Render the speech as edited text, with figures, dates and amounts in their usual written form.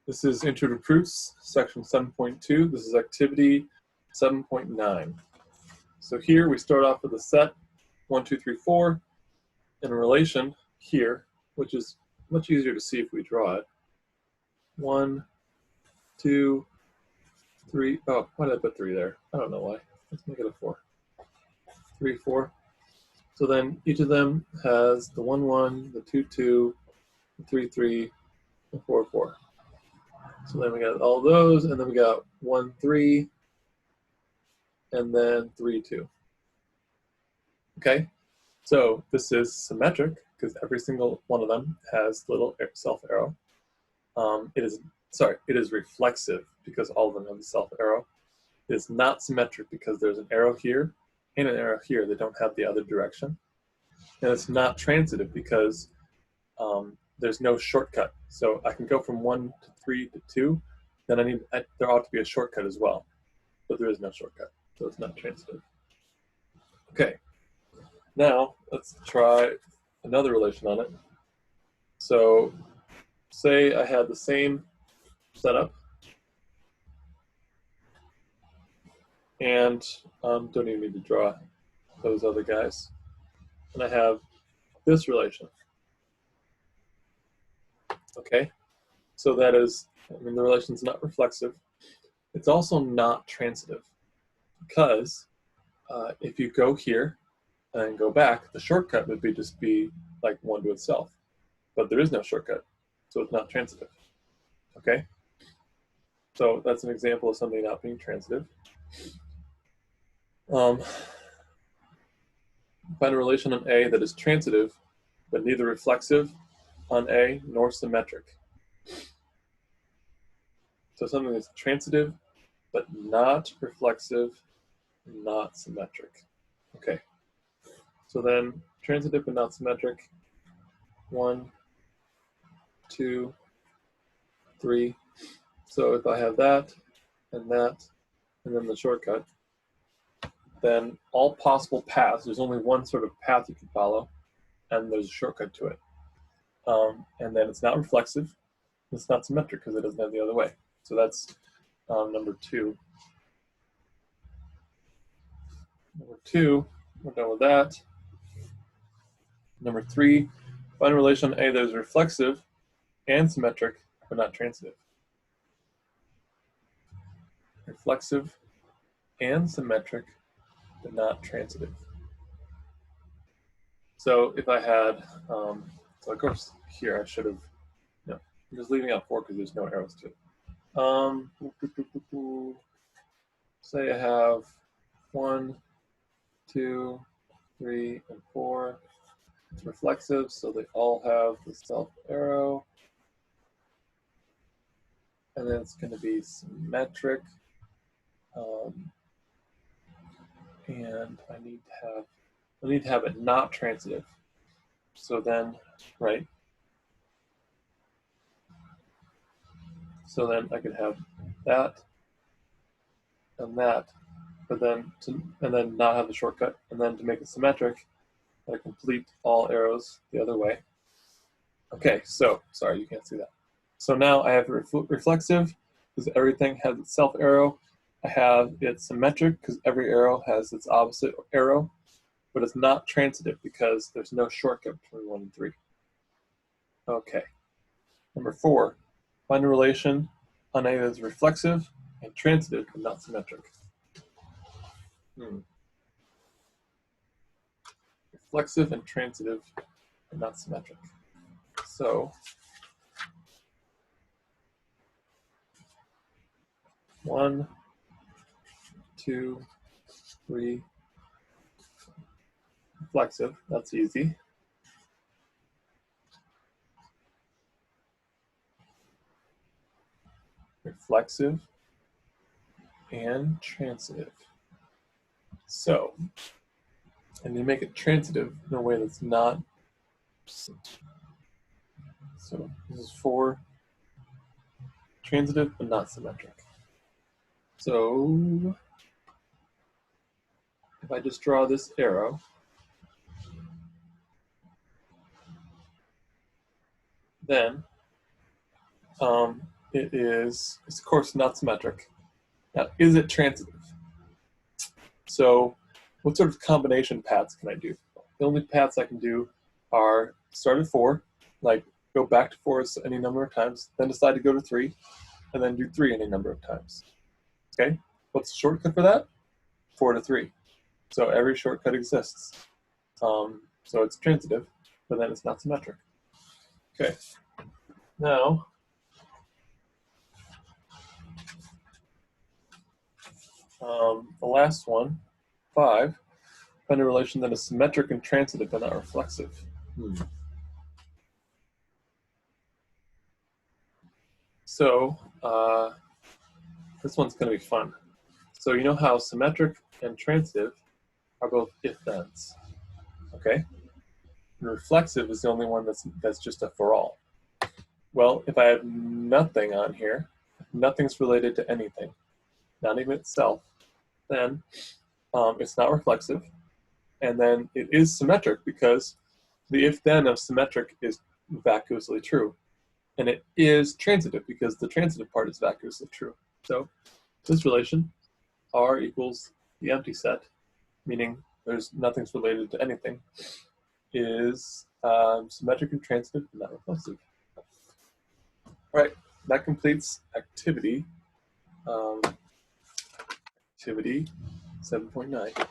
This is Intro to Proofs, section 7.2. This is activity 7.9. So here we start off with a set 1, 2, 3, 4, and a relation here, which is much easier to see if we draw it. 1, 2, 3. Oh, why did I put 3 there? I don't know why. Let's make it a 4. 3, 4. So then each of them has the 1, 1, the 2, 2, the 3, 3, the 4, 4. So then we got all those, and then we got 1, 3, and then 3, 2. Okay, so this is symmetric because every single one of them has little self arrow. It is reflexive because all of them have the self arrow. It is not symmetric because there's an arrow here and an arrow here that don't have the other direction. And it's not transitive because there's no shortcut. So I can go from 1 to 3 to 2, then there ought to be a shortcut as well, but there is no shortcut, so it's not transitive. Okay, now let's try another relation on it. So say I had the same setup, and don't even need to draw those other guys, and I have this relation. Okay, so that is, the relation is not reflexive. It's also not transitive because if you go here and go back, the shortcut would just be like 1 to itself, but there is no shortcut, so it's not transitive. Okay, so that's an example of something not being transitive. Find a relation on A that is transitive, but neither reflexive on A nor symmetric. So something that's transitive, but not reflexive, not symmetric. Okay, so then transitive but not symmetric, 1, 2, 3. So if I have that, and then the shortcut, then all possible paths, there's only one sort of path you can follow, and there's a shortcut to it. And then it's not reflexive, it's not symmetric because it doesn't have the other way. So that's number 2. Number 2, we're done with that. Number 3, find a relation A that is reflexive and symmetric, but not transitive. Reflexive and symmetric, but not transitive. So if I had, so of course here I should have, I'm just leaving out 4 because there's no arrows to it. Say I have 1, 2, 3, and 4. It's reflexive, so they all have the self arrow. And then it's going to be symmetric. And I need to have it not transitive. So then, right? So then I could have that and that, but then not have the shortcut, and then to make it symmetric, I complete all arrows the other way. Okay, so sorry you can't see that. So now I have reflexive because everything has its self arrow. I have it symmetric because every arrow has its opposite arrow, but it's not transitive because there's no shortcut between 1 and 3. Okay. Number 4, find a relation on A that is reflexive and transitive but not symmetric. Reflexive and transitive but not symmetric. So 1, 2, 3, reflexive, that's easy. Reflexive and transitive. So, and you make it transitive in a way that's not. So this is 4, transitive but not symmetric. So if I just draw this arrow, then it is, it's of course not symmetric. Now, is it transitive? So what sort of combination paths can I do? The only paths I can do are start at 4, like go back to 4 any number of times, then decide to go to 3, and then do 3 any number of times. Okay? What's the shortcut for that? 4 to 3. So every shortcut exists. So it's transitive, but then it's not symmetric. Okay. Now, the last one, 5, find a relation that is symmetric and transitive but not reflexive. So this one's going to be fun. So you know how symmetric and transitive are both if-thens, okay? And reflexive is the only one that's just a for all. Well, if I have nothing on here, nothing's related to anything, not even itself, then it's not reflexive, and then it is symmetric because the if-then of symmetric is vacuously true, and it is transitive because the transitive part is vacuously true. So this relation, R equals the empty set, meaning nothing's related to anything, is symmetric and transitive, and not reflexive. All right, that completes activity 7.9.